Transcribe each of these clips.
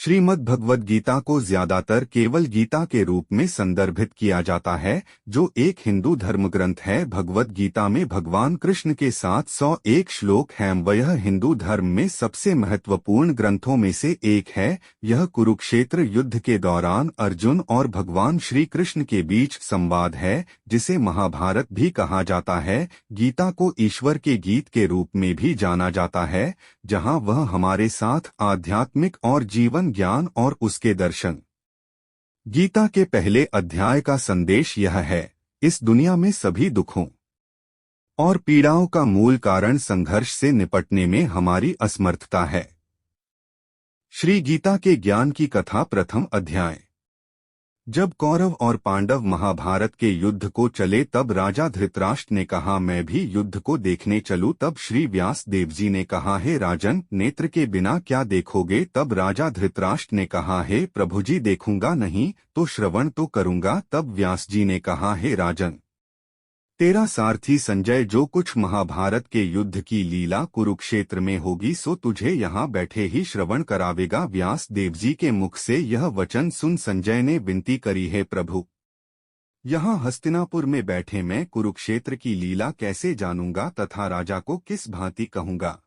श्रीमद् भगवद गीता को ज्यादातर केवल गीता के रूप में संदर्भित किया जाता है, जो एक हिंदू धर्म ग्रंथ है। भगवद गीता में भगवान कृष्ण के 701 श्लोक हैं। वह हिंदू धर्म में सबसे महत्वपूर्ण ग्रंथों में से एक है। यह कुरुक्षेत्र युद्ध के दौरान अर्जुन और भगवान श्री कृष्ण के बीच संवाद है, जिसे महाभारत भी कहा जाता है। गीता को ईश्वर के गीत के रूप में भी जाना जाता है, जहां वह हमारे साथ आध्यात्मिक और जीवन ज्ञान और उसके दर्शन। गीता के पहले अध्याय का संदेश यह है: इस दुनिया में सभी दुखों और पीड़ाओं का मूल कारण संघर्ष से निपटने में हमारी असमर्थता है। श्री गीता के ज्ञान की कथा, प्रथम अध्याय। जब कौरव और पांडव महाभारत के युद्ध को चले, तब राजा धृतराष्ट्र ने कहा, मैं भी युद्ध को देखने चलूं। तब श्री व्यास देव जी ने कहा, हे राजन, नेत्र के बिना क्या देखोगे? तब राजा धृतराष्ट्र ने कहा, हे प्रभु जी, देखूंगा नहीं तो श्रवण तो करूंगा। तब व्यास जी ने कहा, हे राजन, तेरा सारथी संजय जो कुछ महाभारत के युद्ध की लीला कुरुक्षेत्र में होगी, सो तुझे यहाँ बैठे ही श्रवण करावेगा। व्यास देव जी के मुख से यह वचन सुन संजय ने विनती करी, हे प्रभु, यहाँ हस्तिनापुर में बैठे मैं कुरुक्षेत्र की लीला कैसे जानूंगा तथा राजा को किस भांति कहूंगा?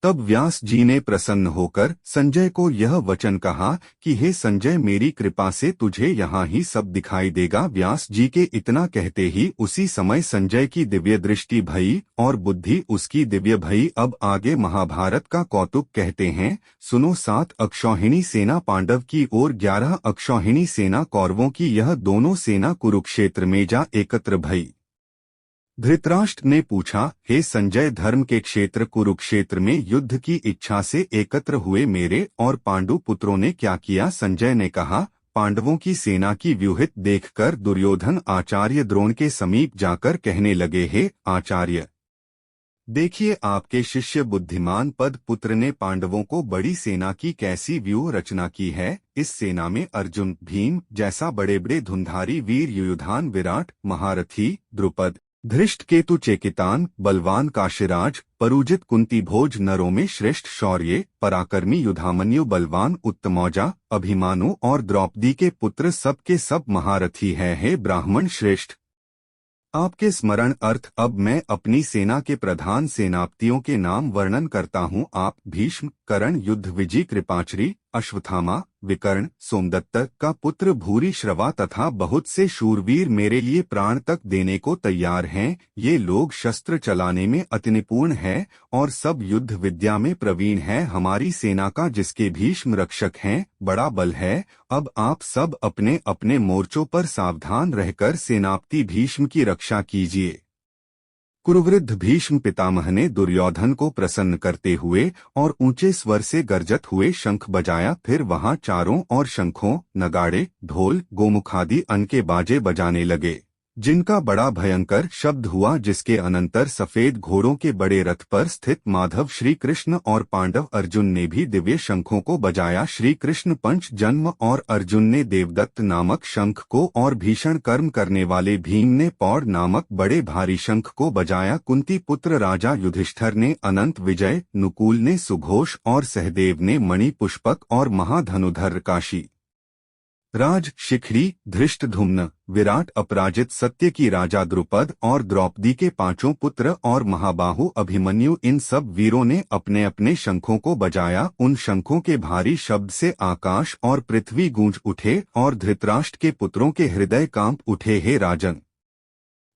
तब व्यास जी ने प्रसन्न होकर संजय को यह वचन कहा कि हे संजय, मेरी कृपा से तुझे यहाँ ही सब दिखाई देगा। व्यास जी के इतना कहते ही उसी समय संजय की दिव्य दृष्टि भई और बुद्धि उसकी दिव्य भई। अब आगे महाभारत का कौतुक कहते हैं, सुनो। 7 अक्षौहिणी सेना पांडव की और 11 अक्षौहिणी सेना कौरवों की, यह दोनों सेना कुरुक्षेत्र में जा एकत्र भई। धृतराष्ट्र ने पूछा, हे संजय, धर्म के क्षेत्र कुरुक्षेत्र में युद्ध की इच्छा से एकत्र हुए मेरे और पांडु पुत्रों ने क्या किया? संजय ने कहा, पांडवों की सेना की व्यूहित देखकर दुर्योधन आचार्य द्रोण के समीप जाकर कहने लगे, हे आचार्य, देखिए आपके शिष्य बुद्धिमान पद पुत्र ने पांडवों को बड़ी सेना की कैसी व्यूह रचना की है। इस सेना में अर्जुन, भीम जैसा बड़े बड़े धुंधारी वीर, युयुधान, विराट, महारथी, द्रुपद, धृष्टकेतु, चेकितान, बलवान काशीराज, परुजित, कुंती भोज, नरों में श्रेष्ठ शौर्य, पराक्रमी युधामन्यु, बलवान, उत्तमौजा, अभिमानु और द्रौपदी के पुत्र सब के सब महारथी हैं। हे ब्राह्मण श्रेष्ठ, आपके स्मरण अर्थ अब मैं अपनी सेना के प्रधान सेनापतियों के नाम वर्णन करता हूँ। आप भीष्म, कर्ण, युद्ध विजय, कृपाचारी, अश्वत्थामा, विकर्ण, सोमदत्त का पुत्र भूरिश्रवा तथा बहुत से शूरवीर मेरे लिए प्राण तक देने को तैयार हैं। ये लोग शस्त्र चलाने में अति निपुण हैं और सब युद्ध विद्या में प्रवीण हैं। हमारी सेना का जिसके भीष्म रक्षक हैं बड़ा बल है। अब आप सब अपने अपने मोर्चों पर सावधान रहकर सेनापति भीष्म की रक्षा कीजिए। कुरुवृद्ध भीष्म पितामह ने दुर्योधन को प्रसन्न करते हुए और ऊंचे स्वर से गर्जत हुए शंख बजाया। फिर वहां चारों ओर शंखों, नगाड़े, ढोल, गोमुखादि अन्य के बाजे बजाने लगे, जिनका बड़ा भयंकर शब्द हुआ, जिसके अनंतर सफेद घोड़ों के बड़े रथ पर स्थित माधव श्री कृष्ण और पांडव अर्जुन ने भी दिव्य शंखों को बजाया। श्री कृष्ण पंच जन्म और अर्जुन ने देवदत्त नामक शंख को और भीषण कर्म करने वाले भीम ने पौड़ नामक बड़े भारी शंख को बजाया। कुंती पुत्र राजा युधिष्ठिर ने अनंत विजय, नुकूल ने सुघोष और सहदेव ने मणि पुष्पक और महाधनुधर काशी राज, शिखरी, धृष्टद्युम्न, विराट, अपराजित, सत्य की राजा द्रुपद और द्रौपदी के 5 पुत्र और महाबाहु अभिमन्यु, इन सब वीरों ने अपने अपने शंखों को बजाया। उन शंखों के भारी शब्द से आकाश और पृथ्वी गूंज उठे और धृतराष्ट्र के पुत्रों के हृदय कांप उठे। हे राजन,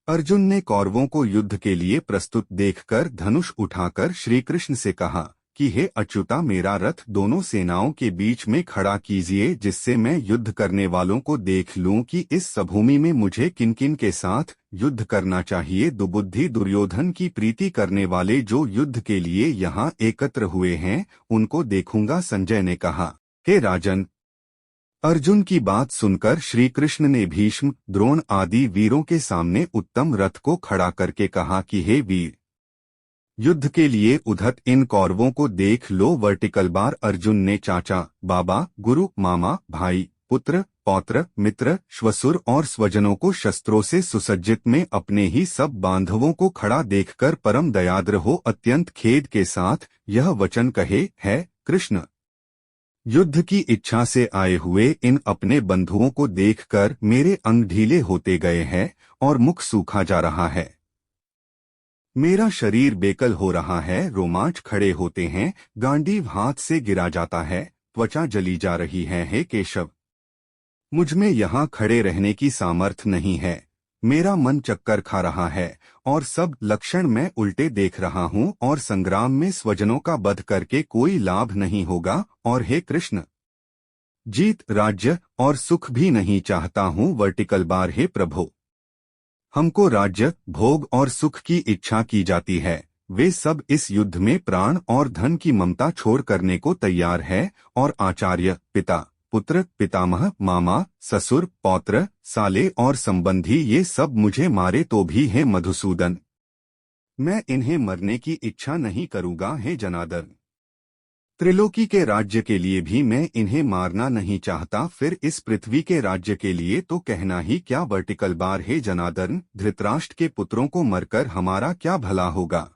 अर्जुन ने कौरवों को युद्ध के लिए प्रस्तुत देखकर धनुष उठाकर श्रीकृष्ण से कहा कि हे अच्युता, मेरा रथ दोनों सेनाओं के बीच में खड़ा कीजिए, जिससे मैं युद्ध करने वालों को देख लूं कि इस सभूमि में मुझे किन किन के साथ युद्ध करना चाहिए। दुबुद्धि दुर्योधन की प्रीति करने वाले जो युद्ध के लिए यहाँ एकत्र हुए हैं, उनको देखूंगा। संजय ने कहा, हे राजन, अर्जुन की बात सुनकर श्री कृष्ण ने भीष्म, द्रोण आदि वीरों के सामने उत्तम रथ को खड़ा करके कहा कि हे वीर, युद्ध के लिए उद्धत इन कौरवों को देख लो। वर्टिकल बार अर्जुन ने चाचा, बाबा, गुरु, मामा, भाई, पुत्र, पौत्र, मित्र, श्वसुर और स्वजनों को शस्त्रों से सुसज्जित में अपने ही सब बांधवों को खड़ा देखकर परम दयाद्र हो अत्यंत खेद के साथ यह वचन कहे, है कृष्ण, युद्ध की इच्छा से आए हुए इन अपने बंधुओं को देखकर मेरे अंग ढीले होते गए हैं और मुख सूखा जा रहा है। मेरा शरीर बेकल हो रहा है, रोमांच खड़े होते हैं, गांडीव हाथ से गिरा जाता है, त्वचा जली जा रही है। हे केशव, मुझमें यहाँ खड़े रहने की सामर्थ्य नहीं है। मेरा मन चक्कर खा रहा है और सब लक्षण मैं उल्टे देख रहा हूँ और संग्राम में स्वजनों का वध करके कोई लाभ नहीं होगा। और हे कृष्ण, जीत, राज्य और सुख भी नहीं चाहता हूँ। वर्टिकल बार, हे प्रभु, हमको राज्य, भोग और सुख की इच्छा की जाती है। वे सब इस युद्ध में प्राण और धन की ममता छोड़ करने को तैयार है। और आचार्य, पिता, पुत्र, पितामह, मामा, ससुर, पौत्र, साले और संबंधी ये सब मुझे मारे तो भी है मधुसूदन, मैं इन्हें मरने की इच्छा नहीं करूँगा। हे जनार्दन, त्रिलोकी के राज्य के लिए भी मैं इन्हें मारना नहीं चाहता, फिर इस पृथ्वी के राज्य के लिए तो कहना ही क्या। वर्टिकल बार, हे जनार्दन, धृतराष्ट्र के पुत्रों को मरकर हमारा क्या भला होगा?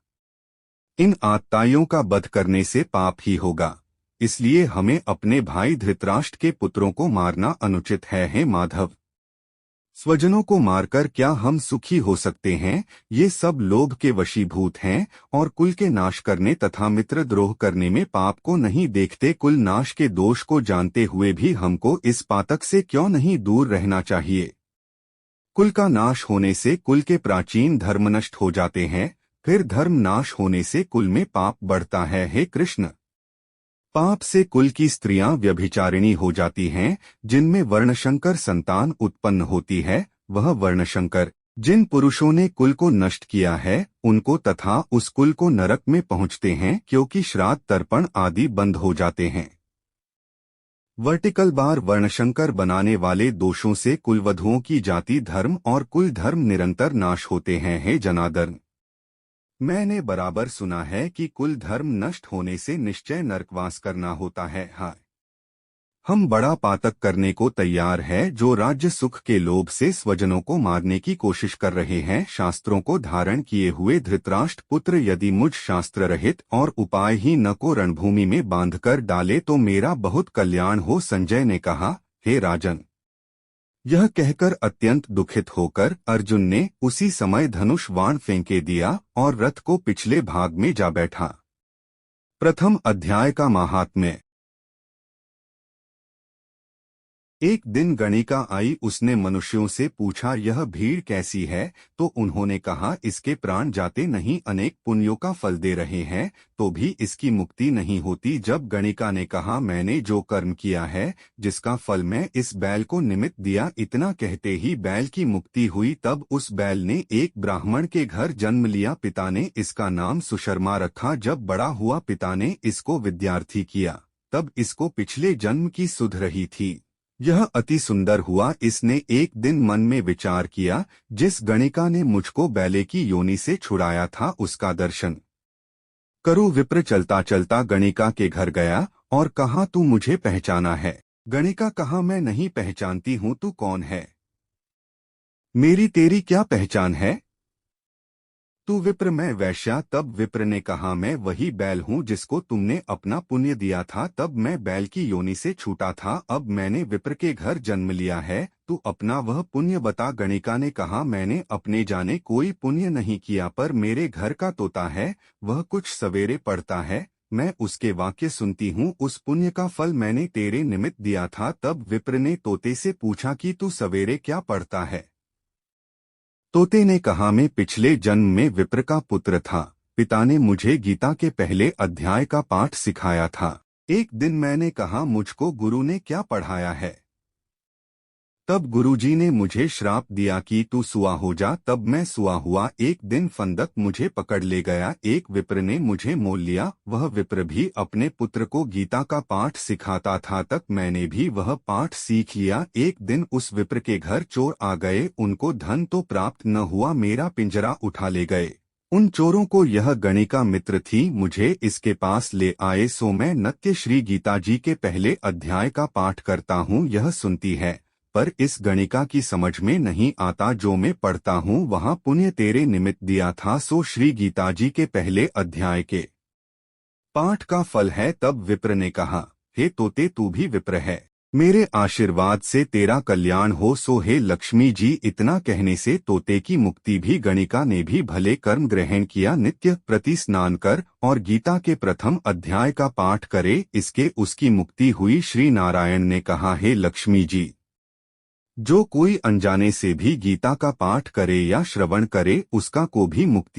इन आत्ताइयों का वध करने से पाप ही होगा, इसलिए हमें अपने भाई धृतराष्ट्र के पुत्रों को मारना अनुचित है। हे माधव, स्वजनों को मारकर क्या हम सुखी हो सकते हैं? ये सब लोभ के वशीभूत हैं और कुल के नाश करने तथा मित्रद्रोह करने में पाप को नहीं देखते। कुल नाश के दोष को जानते हुए भी हमको इस पातक से क्यों नहीं दूर रहना चाहिए? कुल का नाश होने से कुल के प्राचीन धर्म नष्ट हो जाते हैं, फिर धर्म नाश होने से कुल में पाप बढ़ता है। हे कृष्ण, पाप से कुल की स्त्रियां व्यभिचारिणी हो जाती हैं, जिनमें वर्णशंकर संतान उत्पन्न होती है। वह वर्णशंकर जिन पुरुषों ने कुल को नष्ट किया है उनको तथा उस कुल को नरक में पहुंचते हैं, क्योंकि श्राद्ध तर्पण आदि बंद हो जाते हैं। वर्टिकल बार, वर्णशंकर बनाने वाले दोषों से कुलवधुओं की जाति धर्म और कुल धर्म निरंतर नाश होते हैं। हे जनार्दन, मैंने बराबर सुना है कि कुल धर्म नष्ट होने से निश्चय नरकवास करना होता है। हाय, हम बड़ा पातक करने को तैयार है, जो राज्य सुख के लोभ से स्वजनों को मारने की कोशिश कर रहे हैं। शास्त्रों को धारण किए हुए धृतराष्ट्र पुत्र यदि मुझ शास्त्र रहित और उपाय ही न को रणभूमि में बांधकर डाले तो मेरा बहुत कल्याण हो। संजय ने कहा, हे राजन, यह कहकर अत्यंत दुखित होकर अर्जुन ने उसी समय धनुष बाण फेंके दिया और रथ को पिछले भाग में जा बैठा। प्रथम अध्याय का महात्म्य। एक दिन गणिका आई, उसने मनुष्यों से पूछा, यह भीड़ कैसी है? तो उन्होंने कहा, इसके प्राण जाते नहीं, अनेक पुण्यों का फल दे रहे हैं तो भी इसकी मुक्ति नहीं होती। जब गणिका ने कहा, मैंने जो कर्म किया है जिसका फल मैं इस बैल को निमित्त दिया, इतना कहते ही बैल की मुक्ति हुई। तब उस बैल ने एक ब्राह्मण के घर जन्म लिया। पिता ने इसका नाम सुशर्मा रखा। जब बड़ा हुआ पिता ने इसको विद्यार्थी किया, तब इसको पिछले जन्म की सुध रही थी। यह अति सुंदर हुआ। इसने एक दिन मन में विचार किया, जिस गणिका ने मुझको बैले की योनि से छुड़ाया था उसका दर्शन करूं। विप्र चलता चलता गणिका के घर गया और कहा, तू मुझे पहचाना है? गणिका कहा, मैं नहीं पहचानती हूँ, तू कौन है? मेरी तेरी क्या पहचान है? तू विप्र, मैं वैश्या। तब विप्र ने कहा, मैं वही बैल हूँ जिसको तुमने अपना पुण्य दिया था, तब मैं बैल की योनि से छूटा था। अब मैंने विप्र के घर जन्म लिया है, तू अपना वह पुण्य बता। गणिका ने कहा, मैंने अपने जाने कोई पुण्य नहीं किया, पर मेरे घर का तोता है, वह कुछ सवेरे पढ़ता है, मैं उसके वाक्य सुनती हूँ। उस पुण्य का फल मैंने तेरे निमित्त दिया था। तब विप्र ने तोते से पूछा कि तू सवेरे क्या पढ़ता है? तोते ने कहा, मैं पिछले जन्म में विप्र का पुत्र था। पिता ने मुझे गीता के पहले अध्याय का पाठ सिखाया था। एक दिन मैंने कहा, मुझको गुरु ने क्या पढ़ाया है? तब गुरुजी ने मुझे श्राप दिया कि तू सुआ हो जा। तब मैं सुआ हुआ। एक दिन फंदक मुझे पकड़ ले गया। एक विप्र ने मुझे मोल लिया। वह विप्र भी अपने पुत्र को गीता का पाठ सिखाता था, तक मैंने भी वह पाठ सीख लिया। एक दिन उस विप्र के घर चोर आ गए। उनको धन तो प्राप्त न हुआ, मेरा पिंजरा उठा ले गए। उन चोरों को यह गणिका मित्र थी, मुझे इसके पास ले आए। सो मैं नित्य श्री गीता जी के पहले अध्याय का पाठ करता हूँ। यह सुनती है, पर इस गणिका की समझ में नहीं आता। जो मैं पढ़ता हूँ वहाँ पुण्य तेरे निमित्त दिया था, सो श्री गीता जी के पहले अध्याय के पाठ का फल है। तब विप्र ने कहा, हे तोते तू भी विप्र है, मेरे आशीर्वाद से तेरा कल्याण हो सो हे लक्ष्मी जी। इतना कहने से तोते की मुक्ति भी गणिका ने भी भले कर्म ग्रहण किया। नित्य प्रति स्नान कर और गीता के प्रथम अध्याय का पाठ करे, इसके उसकी मुक्ति हुई। श्री नारायण ने कहा, हे लक्ष्मी जी, जो कोई अनजाने से भी गीता का पाठ करे या श्रवण करे उसका को भी मुक्ति